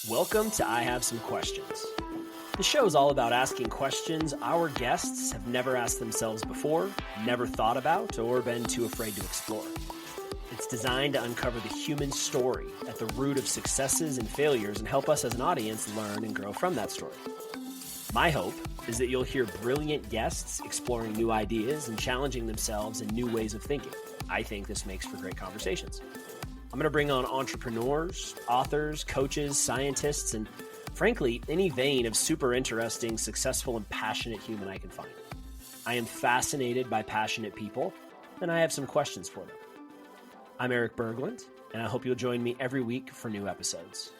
Welcome to I Have Some Questions. The show is all about asking questions our guests have never asked themselves before, never thought about, or been too afraid to explore. It's designed to uncover the human story at the root of successes and failures and help us as an audience learn and grow from that story. My hope is that you'll hear brilliant guests exploring new ideas and challenging themselves in new ways of thinking. I think this makes for great conversations. I'm going to bring on entrepreneurs, authors, coaches, scientists, and frankly, any vein of super interesting, successful, and passionate human I can find. I am fascinated by passionate people, and I have some questions for them. I'm Eric Berglund, and I hope you'll join me every week for new episodes.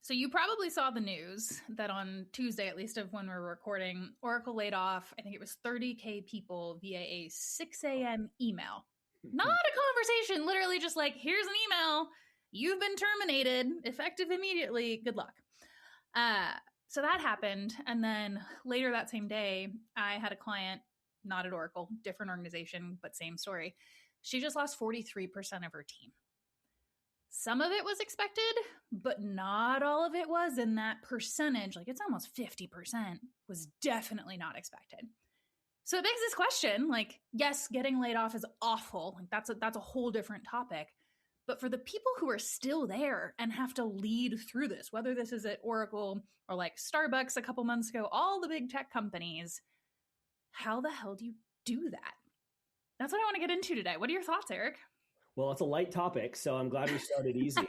So you probably saw the news that on Tuesday, at least of when we're recording, Oracle laid off, I think it was 30K people via a 6 a.m. email. Not a conversation, literally just like, here's an email. You've been terminated, effective immediately. Good luck. So that happened. And then later that same day, I had a client, not at Oracle, different organization, but same story. She just lost 43% of her team. Some of it was expected, but not all of it was. And that percentage, like it's almost 50%, was definitely not expected. So it begs this question, like, yes, getting laid off is awful. Like that's a whole different topic. But for the people who are still there and have to lead through this, whether this is at Oracle or like Starbucks a couple months ago, all the big tech companies, how the hell do you do that? That's what I want to get into today. What are your thoughts, Eric? Well, it's a light topic, so I'm glad we started easy.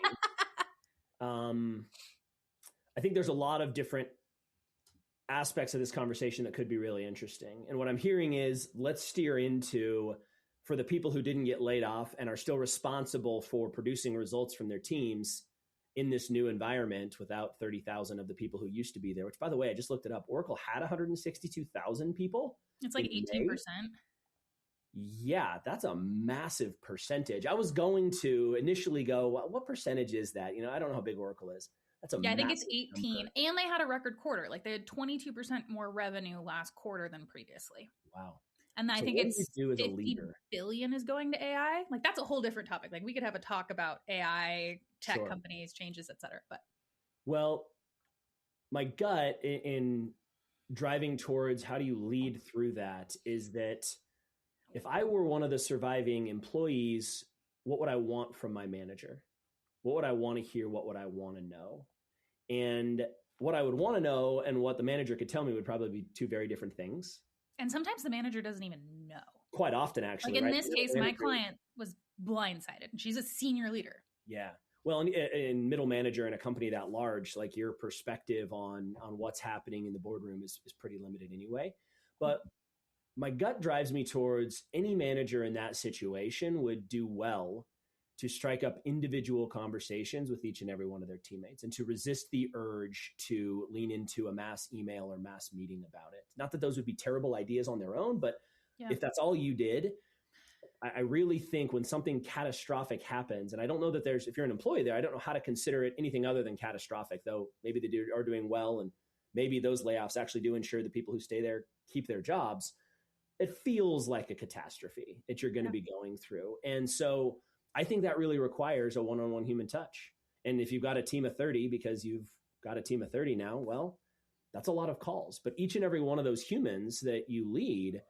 I think there's a lot of different aspects of this conversation that could be really interesting. And what I'm hearing is let's steer into, for the people who didn't get laid off and are still responsible for producing results from their teams in this new environment without 30,000 of the people who used to be there, which, by the way, I just looked it up. Oracle had 162,000 people. It's like 18%. Yeah, that's a massive percentage. I was going to initially go, what percentage is that? I don't know how big Oracle is. That's I think it's 18. number. And they had a record quarter. Like they had 22% more revenue last quarter than previously. Wow. And I So think what it's do you do as a 50 leader? billion is going to AI. Like that's a whole different topic. Like we could have a talk about AI, tech Sure. companies, changes, et cetera. But Well, my gut in driving towards how do you lead through that is that if I were one of the surviving employees, what would I want from my manager? What would I want to hear? What would I want to know? And what I would want to know and what the manager could tell me would probably be two very different things. and sometimes the manager doesn't even know. Quite often, actually. Like in right? this case, my client was blindsided and she's a senior leader. Yeah. Well, in middle manager in a company that large, like your perspective on what's happening in the boardroom is pretty limited anyway. But my gut drives me towards any manager in that situation would do well to strike up individual conversations with each and every one of their teammates and to resist the urge to lean into a mass email or mass meeting about it. Not that those would be terrible ideas on their own, but if that's all you did, I really think when something catastrophic happens, and I don't know that if you're an employee there, I don't know how to consider it anything other than catastrophic, though maybe they are doing well. And maybe those layoffs actually do ensure the people who stay there keep their jobs. It feels like a catastrophe that you're going to be going through. And so I think that really requires a one-on-one human touch. And if you've got a team of 30, because you've got a team of 30 now, well, that's a lot of calls. But each and every one of those humans that you lead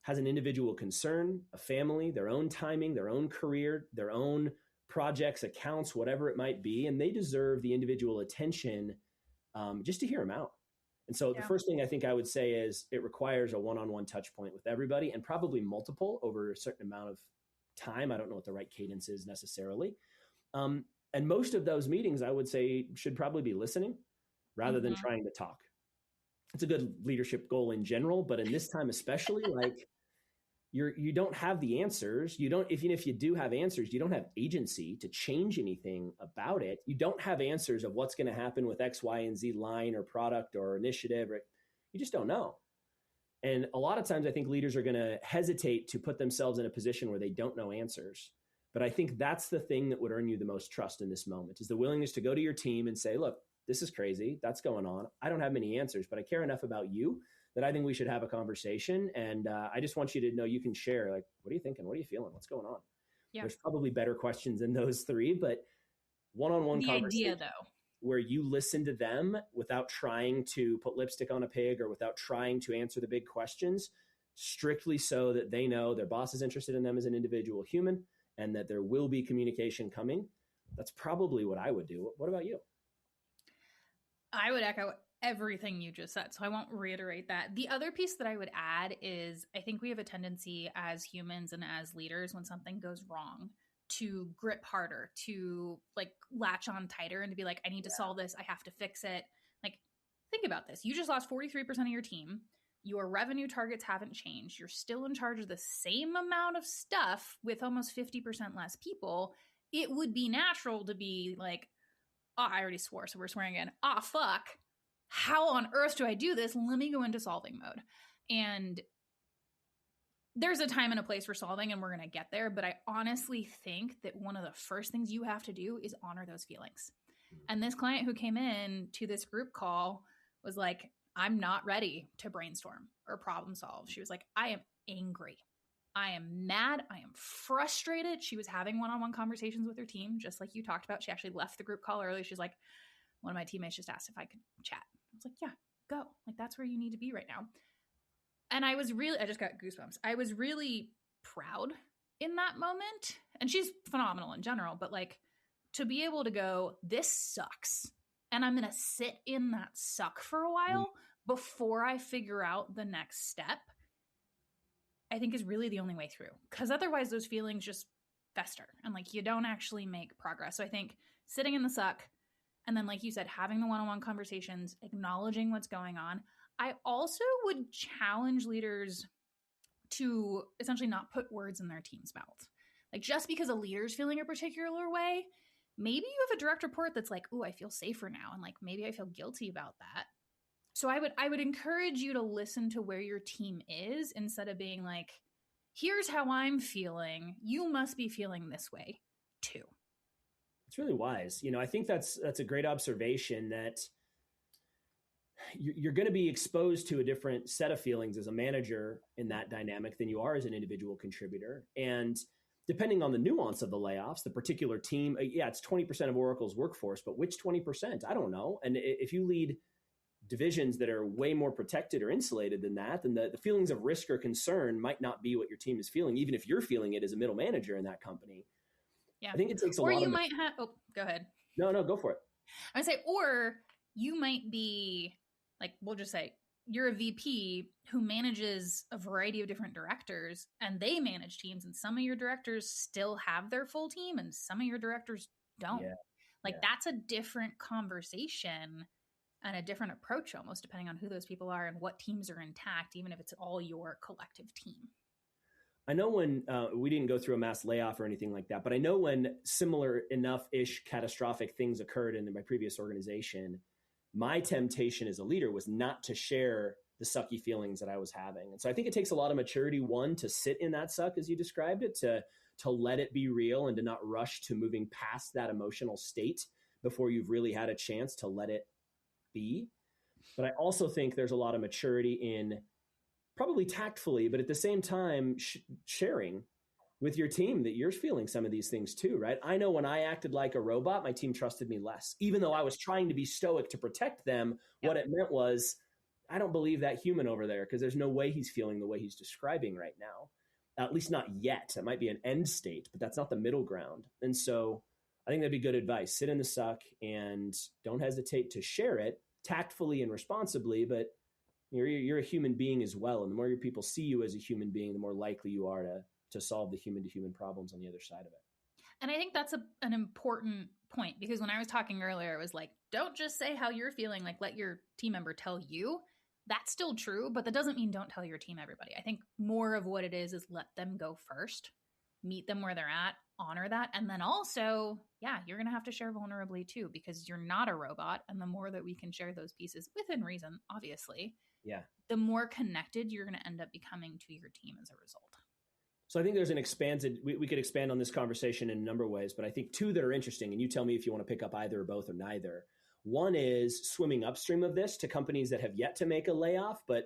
has an individual concern, a family, their own timing, their own career, their own projects, accounts, whatever it might be. And they deserve the individual attention just to hear them out. And so the first thing I think I would say is it requires a one-on-one touch point with everybody and probably multiple over a certain amount of time. I don't know what the right cadence is necessarily. And most of those meetings, I would say, should probably be listening rather than trying to talk. It's a good leadership goal in general, but in this time especially, like you don't have the answers. You don't, even if you do have answers, you don't have agency to change anything about it. You don't have answers of what's going to happen with X, Y, and Z line or product or initiative. Or you just don't know. And a lot of times I think leaders are going to hesitate to put themselves in a position where they don't know answers. But I think that's the thing that would earn you the most trust in this moment is the willingness to go to your team and say, look, this is crazy. That's going on. I don't have many answers, but I care enough about you that I think we should have a conversation. And I just want you to know you can share, like, what are you thinking? What are you feeling? What's going on? Yeah. There's probably better questions than those three, but one-on-one The conversation idea, though, where you listen to them without trying to put lipstick on a pig or without trying to answer the big questions, strictly so that they know their boss is interested in them as an individual human and that there will be communication coming. That's probably what I would do. What about you? I would echo everything you just said, so I won't reiterate that. The other piece that I would add is I think we have a tendency as humans and as leaders when something goes wrong to grip harder, to like latch on tighter and to be like, I need to solve this. I have to fix it. Like, think about this. You just lost 43% of your team. Your revenue targets haven't changed. You're still in charge of the same amount of stuff with almost 50% less people. It would be natural to be like, oh, I already swore, so we're swearing again. Fuck. How on earth do I do this? Let me go into solving mode. And there's a time and a place for solving, and we're going to get there. But I honestly think that one of the first things you have to do is honor those feelings. And this client who came in to this group call was like, I'm not ready to brainstorm or problem solve. She was like, I am angry. I am mad. I am frustrated. She was having one-on-one conversations with her team, just like you talked about. She actually left the group call early. She's like, one of my teammates just asked if I could chat. I was like, yeah, go. Like, that's where you need to be right now. And I just got goosebumps. I was really proud in that moment. And she's phenomenal in general, but like to be able to go, this sucks. And I'm going to sit in that suck for a while before I figure out the next step, I think is really the only way through. Because otherwise those feelings just fester and like you don't actually make progress. So I think sitting in the suck and then, like you said, having the one-on-one conversations, acknowledging what's going on. I also would challenge leaders to essentially not put words in their team's mouth. Like just because a leader's feeling a particular way, maybe you have a direct report that's like, ooh, I feel safer now. And like, maybe I feel guilty about that. So I would encourage you to listen to where your team is instead of being like, here's how I'm feeling. You must be feeling this way too. It's really wise. I think that's a great observation that you're going to be exposed to a different set of feelings as a manager in that dynamic than you are as an individual contributor. And depending on the nuance of the layoffs, the particular team, it's 20% of Oracle's workforce, but which 20%? I don't know. And if you lead divisions that are way more protected or insulated than that, then the feelings of risk or concern might not be what your team is feeling, even if you're feeling it as a middle manager in that company. Yeah. I think it takes a or lot you of... might have, go ahead. No, go for it. I would say, or you might be like, we'll just say you're a VP who manages a variety of different directors and they manage teams. And some of your directors still have their full team and some of your directors don't. That's a different conversation and a different approach almost depending on who those people are and what teams are intact, even if it's all your collective team. I know when we didn't go through a mass layoff or anything like that, but I know when similar enough-ish catastrophic things occurred in my previous organization, my temptation as a leader was not to share the sucky feelings that I was having. And so I think it takes a lot of maturity, one, to sit in that suck, as you described it, to let it be real and to not rush to moving past that emotional state before you've really had a chance to let it be. But I also think there's a lot of maturity in probably tactfully, but at the same time, sharing with your team that you're feeling some of these things too, right? I know when I acted like a robot, my team trusted me less. Even though I was trying to be stoic to protect them, what it meant was, I don't believe that human over there because there's no way he's feeling the way he's describing right now. At least not yet. That might be an end state, but that's not the middle ground. And so I think that'd be good advice. Sit in the suck and don't hesitate to share it tactfully and responsibly, but you're a human being as well. And the more your people see you as a human being, the more likely you are to solve the human-to-human problems on the other side of it. And I think that's an important point because when I was talking earlier, it was like, don't just say how you're feeling, like let your team member tell you. That's still true, but that doesn't mean don't tell your team everybody. I think more of what it is let them go first, meet them where they're at, honor that. And then also, you're going to have to share vulnerably too, because you're not a robot. And the more that we can share those pieces within reason, obviously, the more connected you're going to end up becoming to your team as a result. So I think there's an expanded, we could expand on this conversation in a number of ways, but I think two that are interesting, and you tell me if you want to pick up either or both or neither. One is swimming upstream of this to companies that have yet to make a layoff, but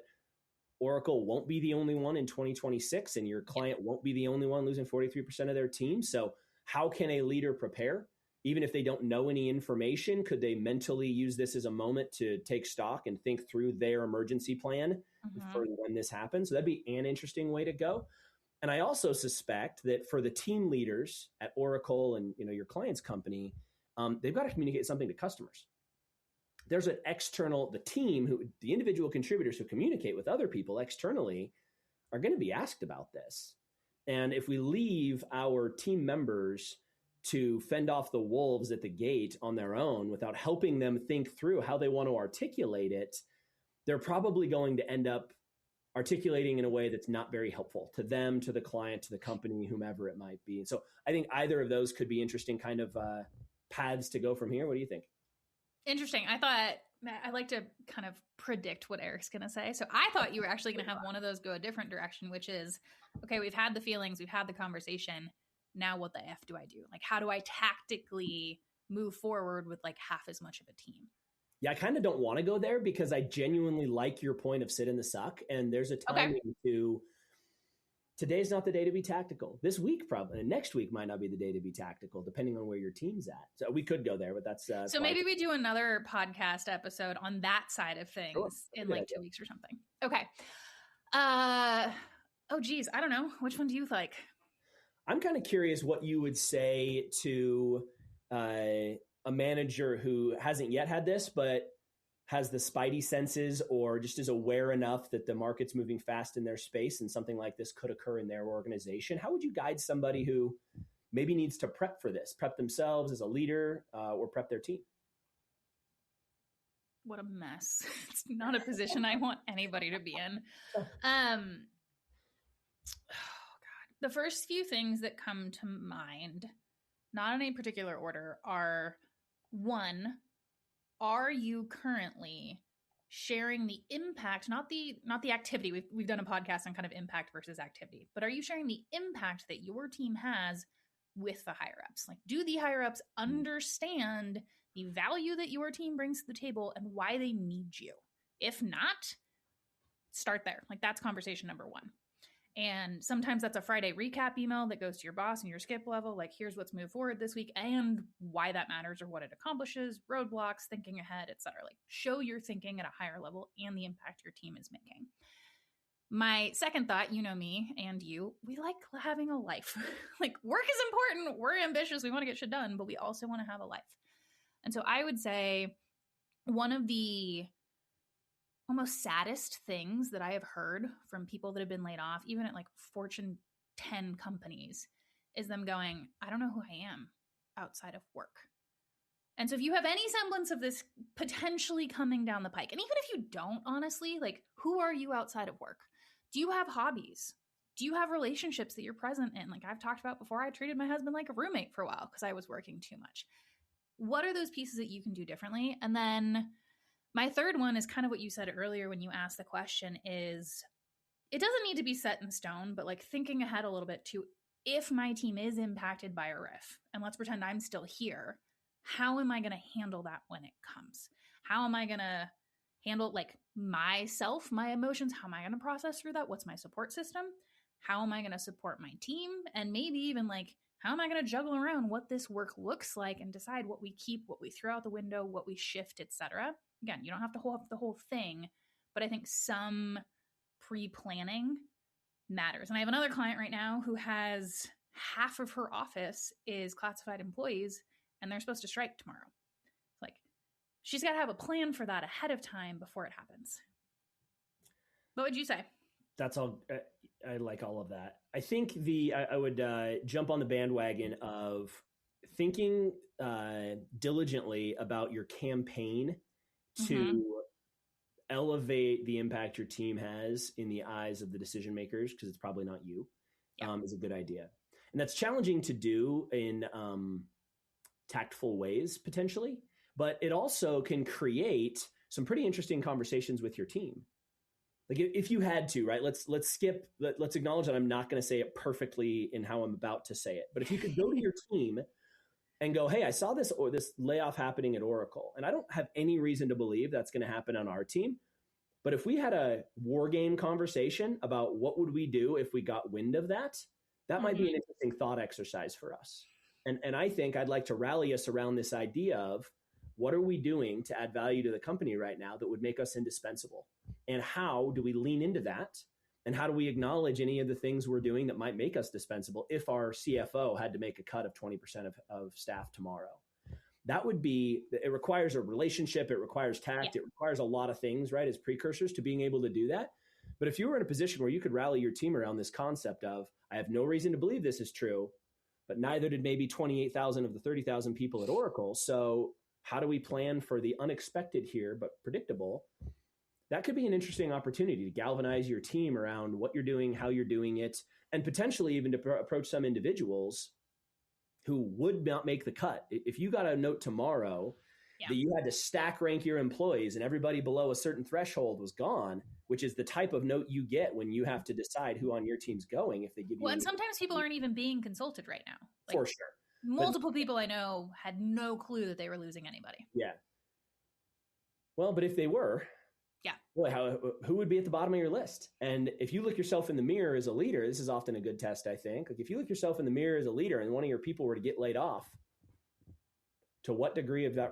Oracle won't be the only one in 2026, and your client won't be the only one losing 43% of their team. So how can a leader prepare? Even if they don't know any information, could they mentally use this as a moment to take stock and think through their emergency plan for when this happens? So that'd be an interesting way to go. And I also suspect that for the team leaders at Oracle and your client's company, they've got to communicate something to customers. There's an external, the individual contributors who communicate with other people externally are going to be asked about this. And if we leave our team members to fend off the wolves at the gate on their own without helping them think through how they want to articulate it, they're probably going to end up articulating in a way that's not very helpful to them, to the client, to the company, whomever it might be. And so I think either of those could be interesting kind of paths to go from here. What do you think? Interesting. I like to kind of predict what Eric's going to say. So I thought you were actually going to have one of those go a different direction, which is, okay, we've had the feelings, we've had the conversation. Now what the F do I do? Like, how do I tactically move forward with like half as much of a team? Yeah, I kind of don't want to go there because I genuinely like your point of sit in the suck. And there's a timing to, today's not the day to be tactical. This week probably, and next week might not be the day to be tactical, depending on where your team's at. So we could go there, but that's so maybe we do another podcast episode on that side of things in like 2 weeks or something. Okay. Oh geez, I don't know. Which one do you like? I'm kind of curious what you would say to a manager who hasn't yet had this, but has the spidey senses or just is aware enough that the market's moving fast in their space and something like this could occur in their organization. How would you guide somebody who maybe needs to prep for this, prep themselves as a leader or prep their team? What a mess. It's not a position I want anybody to be in. The first few things that come to mind, not in any particular order, are one, are you currently sharing the impact, not the activity? We've done a podcast on kind of impact versus activity, but are you sharing the impact that your team has with the higher ups? Like, do the higher ups understand the value that your team brings to the table and why they need you? If not, start there. Like, that's conversation number one. And sometimes that's a Friday recap email that goes to your boss and your skip level. Like, here's what's moved forward this week and why that matters or what it accomplishes, roadblocks, thinking ahead, etc. Like, show your thinking at a higher level and the impact your team is making. My second thought, you know me and you, we like having a life. Like, work is important. We're ambitious. We want to get shit done, but we also want to have a life. And so I would say one of the almost saddest things that I have heard from people that have been laid off, even at like Fortune 10 companies, is them going, I don't know who I am outside of work. And so if you have any semblance of this potentially coming down the pike, and even if you don't, honestly, like, who are you outside of work? Do you have hobbies? Do you have relationships that you're present in? Like I've talked about before, I treated my husband like a roommate for a while because I was working too much. What are those pieces that you can do differently? And then my third one is kind of what you said earlier when you asked the question is, it doesn't need to be set in stone, but like thinking ahead a little bit to, if my team is impacted by a RIF, and let's pretend I'm still here, how am I going to handle that when it comes? How am I going to handle like myself, my emotions? How am I going to process through that? What's my support system? How am I going to support my team? And maybe even like, how am I going to juggle around what this work looks like and decide what we keep, what we throw out the window, what we shift, etc. Again, you don't have to hold up the whole thing, but I think some pre-planning matters. And I have another client right now who has half of her office is classified employees and they're supposed to strike tomorrow. Like, she's got to have a plan for that ahead of time before it happens. What would you say? That's all. I like all of that. I think I would jump on the bandwagon of thinking diligently about your campaign to elevate the impact your team has in the eyes of the decision makers, because it's probably not you, is a good idea. And that's challenging to do in tactful ways, potentially, but it also can create some pretty interesting conversations with your team. Like if you had to, right? Let's acknowledge that I'm not going to say it perfectly in how I'm about to say it. But if you could go to your team and go, hey, I saw this layoff happening at Oracle, and I don't have any reason to believe that's going to happen on our team. But if we had a war game conversation about what would we do if we got wind of that, that might be an interesting thought exercise for us. And I think I'd like to rally us around this idea of what are we doing to add value to the company right now that would make us indispensable? And how do we lean into that? And how do we acknowledge any of the things we're doing that might make us dispensable if our CFO had to make a cut of 20% of staff tomorrow? That would be, it requires a relationship, it requires tact, it requires a lot of things, right, as precursors to being able to do that. But if you were in a position where you could rally your team around this concept of, I have no reason to believe this is true, but neither did maybe 28,000 of the 30,000 people at Oracle. So how do we plan for the unexpected here, but predictable? That could be an interesting opportunity to galvanize your team around what you're doing, how you're doing it, and potentially even to approach some individuals who would not make the cut. If you got a note tomorrow that you had to stack rank your employees and everybody below a certain threshold was gone, which is the type of note you get when you have to decide who on your team's going, if they give you. Well, and sometimes people aren't even being consulted right now. Like, for sure. Multiple people I know had no clue that they were losing anybody. Yeah. Well, but if they were, boy, who would be at the bottom of your list? And if you look yourself in the mirror as a leader, this is often a good test, I think. Like if you look yourself in the mirror as a leader and one of your people were to get laid off, to what degree of that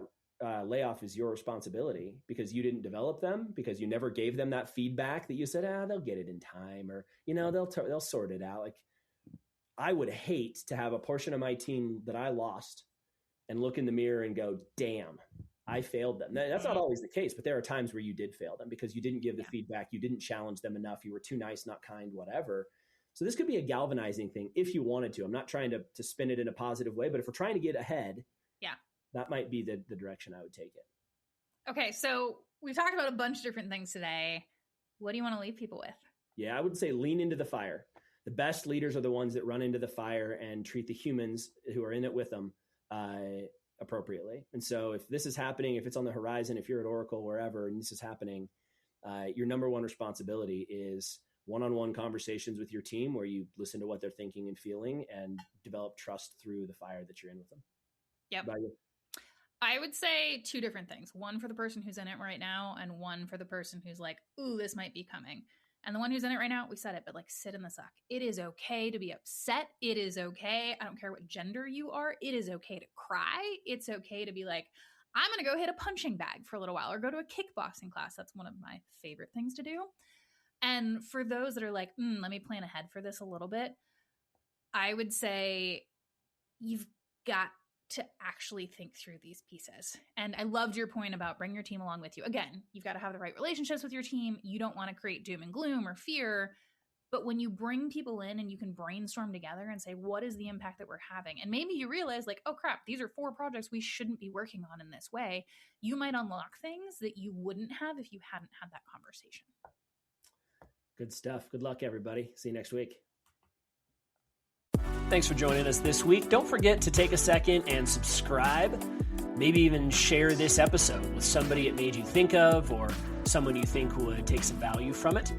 layoff is your responsibility? Because you didn't develop them, because you never gave them that feedback that you said, they'll get it in time, or they'll sort it out. Like I would hate to have a portion of my team that I lost and look in the mirror and go, damn, I failed them. That's not always the case, but there are times where you did fail them because you didn't give the feedback. You didn't challenge them enough. You were too nice, not kind, whatever. So this could be a galvanizing thing if you wanted to. I'm not trying to spin it in a positive way, but if we're trying to get ahead, that might be the direction I would take it. Okay. So we've talked about a bunch of different things today. What do you want to leave people with? Yeah, I would say lean into the fire. The best leaders are the ones that run into the fire and treat the humans who are in it with them appropriately. And so if this is happening, if it's on the horizon, if you're at Oracle, wherever, and this is happening, your number one responsibility is one-on-one conversations with your team where you listen to what they're thinking and feeling and develop trust through the fire that you're in with them. Yep. I would say two different things. One for the person who's in it right now, and one for the person who's like, ooh, this might be coming. And the one who's in it right now, we said it, but like sit in the suck. It is okay to be upset. It is okay. I don't care what gender you are. It is okay to cry. It's okay to be like, I'm going to go hit a punching bag for a little while or go to a kickboxing class. That's one of my favorite things to do. And for those that are like, let me plan ahead for this a little bit, I would say you've got to actually think through these pieces. And I loved your point about bring your team along with you. Again, you've got to have the right relationships with your team. You don't want to create doom and gloom or fear. But when you bring people in and you can brainstorm together and say, what is the impact that we're having? And maybe you realize like, oh crap, these are 4 projects we shouldn't be working on in this way. You might unlock things that you wouldn't have if you hadn't had that conversation. Good stuff. Good luck, everybody. See you next week. Thanks for joining us this week. Don't forget to take a second and subscribe. Maybe even share this episode with somebody it made you think of or someone you think would take some value from it.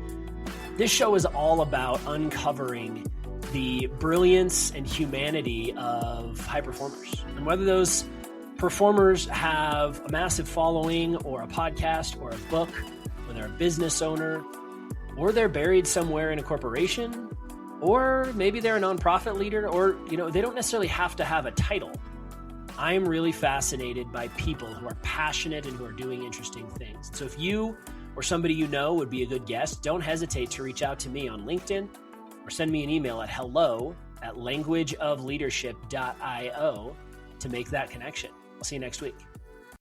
This show is all about uncovering the brilliance and humanity of high performers. And whether those performers have a massive following or a podcast or a book, or they're a business owner, or they're buried somewhere in a corporation, or maybe they're a nonprofit leader, or they don't necessarily have to have a title. I'm really fascinated by people who are passionate and who are doing interesting things. So if you or somebody you know would be a good guest, don't hesitate to reach out to me on LinkedIn or send me an email at hello@languageofleadership.io to make that connection. I'll see you next week.